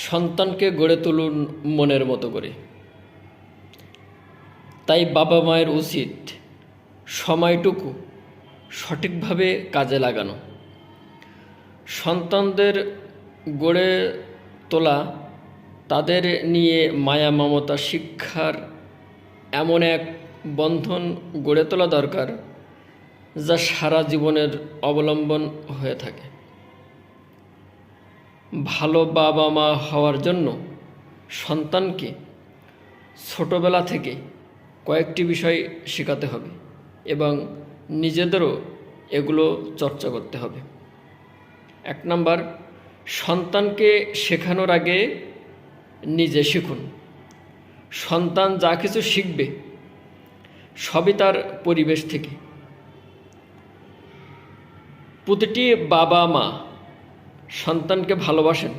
সন্তানকে গড়ে তুলুন মনের মতো করে। তাই বাবা মায়ের উচিত সময়টুকু সঠিকভাবে কাজে লাগানো। সন্তানদের গড়ে তোলা, তাদের নিয়ে মায়া মমতা শিক্ষার এমন এক বন্ধন গড়ে তোলা দরকার, যা সারা জীবনের অবলম্বন হয়ে থাকে। ভালো বাবা মা হওয়ার জন্য সন্তানকে ছোটবেলা থেকে কয়েকটি বিষয় শেখাতে হবে এবং নিজেদেরও এগুলো চর্চা করতে হবে। 1 নাম্বার, সন্তানকে শেখানোর আগে নিজে শিখুন। সন্তান যা কিছু শিখবে সবই তার পরিবেশ থেকে। প্রতিটি বাবা মা সন্তানকে ভালোবাসেন,